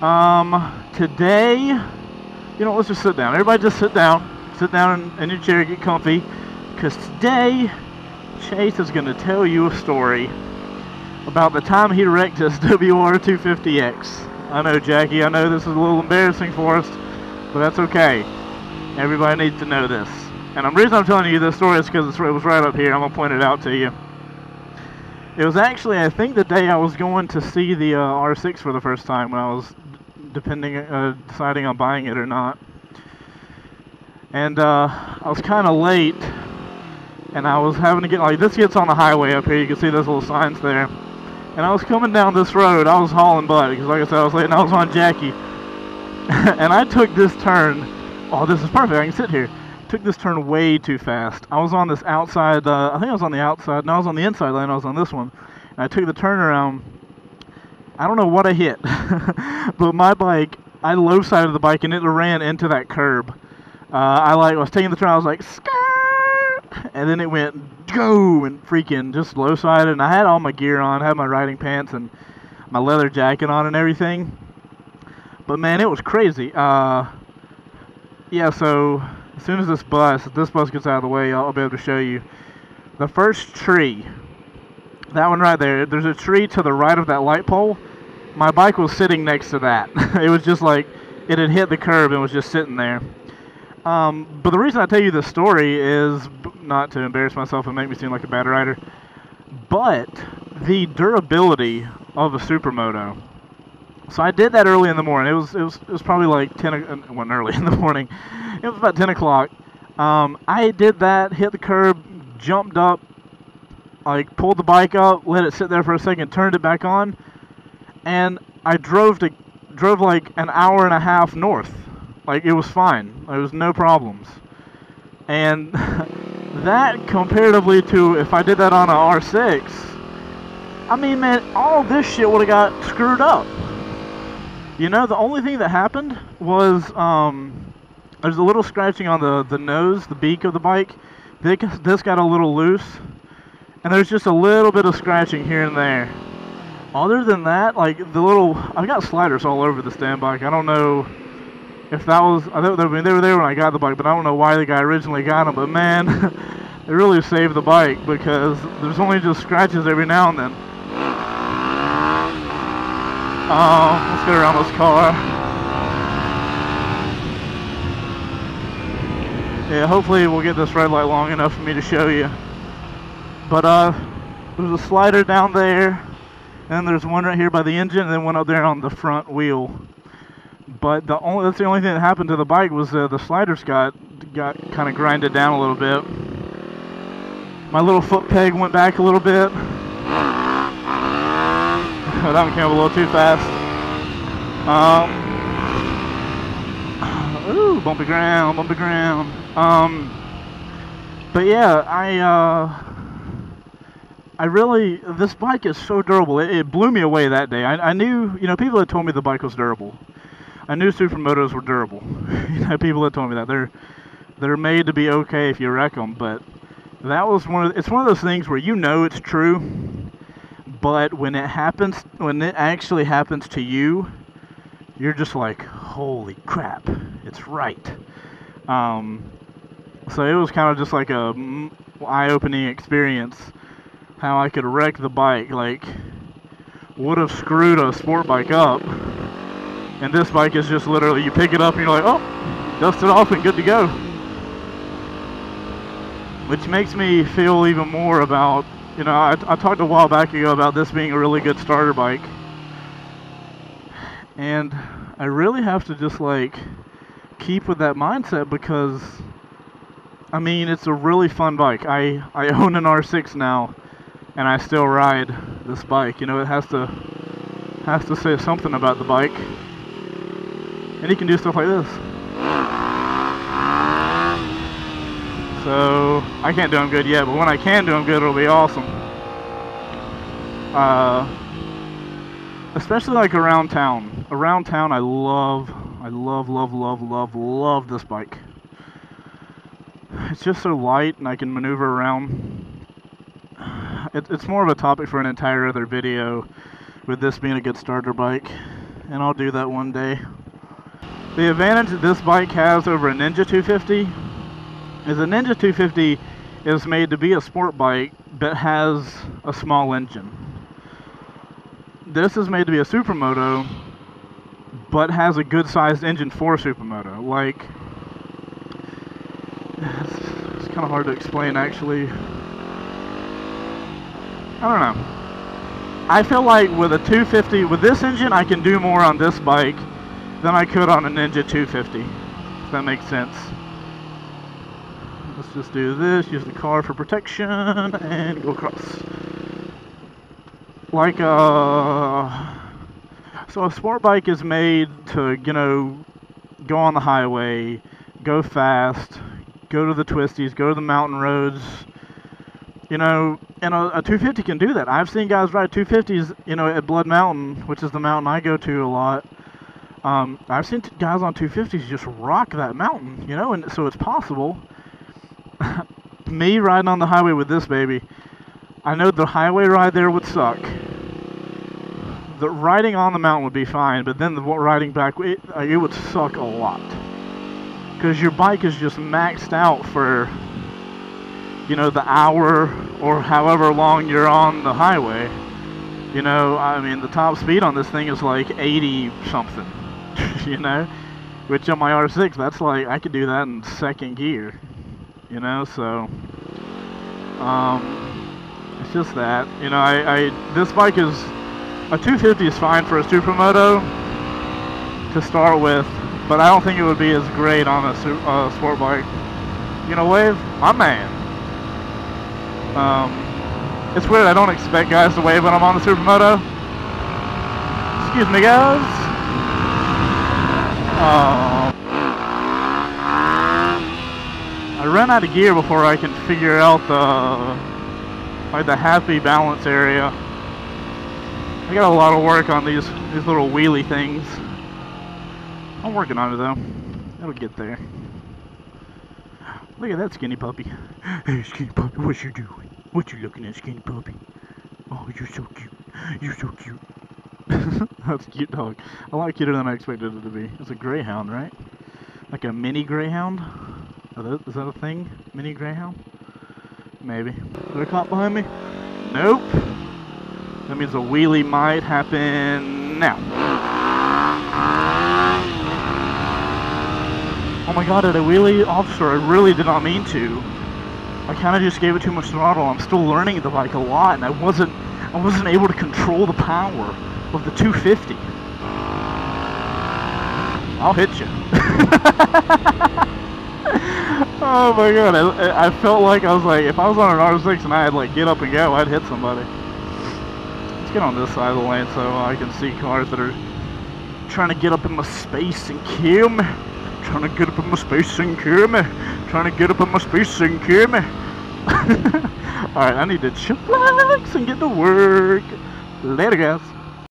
Today, you know, let's just sit down. Everybody just sit down. Sit down in your chair, get comfy. Because today, Chase is going to tell you a story about the time he wrecked his WR250X. I know, Jackie, I know this is a little embarrassing for us, but that's okay. Everybody needs to know this. And the reason I'm telling you this story is because it was right up here. I'm going to point it out to you. It was actually, I think, the day I was going to see the R6 for the first time when I was deciding on buying it or not. And I was kind of late, and I was having to get, like, this gets on the highway up here. You can see those little signs there. And I was coming down this road. I was hauling butt because, like I said, I was late, and I was on Jackie. And I took this turn. Oh, this is perfect. I can sit here. Took this turn way too fast. I was on this outside, I think I was on the outside, no, I was on the inside lane, I was on this one. And I took the turnaround. I don't know what I hit, but my bike, I low-sided the bike and it ran into that curb. I was taking the turn, I was like, skirt, and then it went, go, and freaking just low-sided, and I had all my gear on, I had my riding pants and my leather jacket on and everything. But man, it was crazy. Yeah, so as soon as this bus gets out of the way, I'll be able to show you. The first tree, that one right there, there's a tree to the right of that light pole. My bike was sitting next to that. It was just like, it had hit the curb and was just sitting there. But the reason I tell you this story is not to embarrass myself and make me seem like a bad rider, but the durability of a Supermoto. So I did that early in the morning. It was probably like 10, it wasn't early in the morning. It was about 10 o'clock. I did that, hit the curb, jumped up, like pulled the bike up, let it sit there for a second, turned it back on, and I drove like an hour and a half north. Like, it was fine. There was no problems. And that, comparatively to if I did that on a R6, I mean, man, all this shit would have got screwed up. You know, the only thing that happened was, there's a little scratching on the nose, the beak of the bike. This got a little loose, and there's just a little bit of scratching here and there. Other than that, like, I've got sliders all over the stand bike. I don't know if that was, I mean, they were there when I got the bike, but I don't know why the guy originally got them. But man, it really saved the bike because there's only just scratches every now and then. Let's get around this car. Yeah, hopefully we'll get this red light long enough for me to show you. But there's a slider down there, and there's one right here by the engine, and then one up there on the front wheel. But that's the only thing that happened to the bike was the sliders got kind of grinded down a little bit. My little foot peg went back a little bit. That one came up a little too fast. Ooh, bumpy ground, bumpy ground. But yeah, I really, this bike is so durable. It blew me away that day. I knew, you know, people had told me the bike was durable. I knew Supermotos were durable. You know, people had told me that they're made to be okay if you wreck them. But that was it's one of those things where you know it's true, but when it actually happens to you, you're just like, holy crap, it's right. So it was kind of just like a eye-opening experience how I could wreck the bike. Like, would have screwed a sport bike up. And this bike is just literally, you pick it up and you're like, oh, dust it off and good to go. Which makes me feel even more about, you know, I talked a while back ago about this being a really good starter bike. And I really have to just, like, keep with that mindset because, I mean, it's a really fun bike. I own an R6 now, and I still ride this bike. You know, it has to say something about the bike. And you can do stuff like this. So, I can't do them good yet, but when I can do them good, it'll be awesome. Especially like around town. Around town, I love this bike. It's just so light, and I can maneuver around. It's more of a topic for an entire other video, with this being a good starter bike. and I'll do that one day. The advantage that this bike has over a Ninja 250 is a Ninja 250 is made to be a sport bike, but has a small engine. This is made to be a Supermoto, but has a good sized engine for a Supermoto. Like, it's kind of hard to explain actually. I don't know. I feel like with a 250, with this engine, I can do more on this bike than I could on a Ninja 250, if that makes sense. Let's just do this, use the car for protection, and go across. Like, so a sport bike is made to, you know, go on the highway, go fast, go to the twisties, go to the mountain roads, you know, and a 250 can do that. I've seen guys ride 250s, you know, at Blood Mountain, which is the mountain I go to a lot. I've seen guys on 250s just rock that mountain, you know, and so it's possible. Me riding on the highway with this baby, I know the highway ride there would suck. The riding on the mountain would be fine, but then the riding back, it would suck a lot. Because your bike is just maxed out for, you know, the hour or however long you're on the highway. You know, I mean, the top speed on this thing is like 80 something, you know, which on my R6, that's like, I could do that in second gear, you know, so, it's just that, you know, this bike is, a 250 is fine for a Supermoto to start with, but I don't think it would be as great on a sport bike. You know, Wave, my man. It's weird, I don't expect guys to wave when I'm on the Supermoto. Excuse me, guys. I run out of gear before I can figure out the happy balance area. I got a lot of work on these little wheelie things. I'm working on it though. It'll get there. Look at that skinny puppy. Hey skinny puppy, what you doing? What you looking at, skinny puppy? Oh, you're so cute. You're so cute. That's a cute dog. A lot cuter than I expected it to be. It's a greyhound, right? Like a mini greyhound? Is that a thing? Mini greyhound? Maybe. Is there a cop behind me? Nope. That means a wheelie might happen now. Oh my god, at a wheelie, officer, I really did not mean to. I kind of just gave it too much throttle. I'm still learning the bike a lot, and I wasn't able to control the power of the 250. I'll hit you. Oh my god, I felt like I was like, if I was on an R6 and I had like get up and go, I'd hit somebody. Let's get on this side of the lane so I can see cars that are trying to get up in my space and kill me. Trying to get up in my space and kill me. Trying to get up in my space and kill me. Alright, I need to chillax and get to work. Later, guys.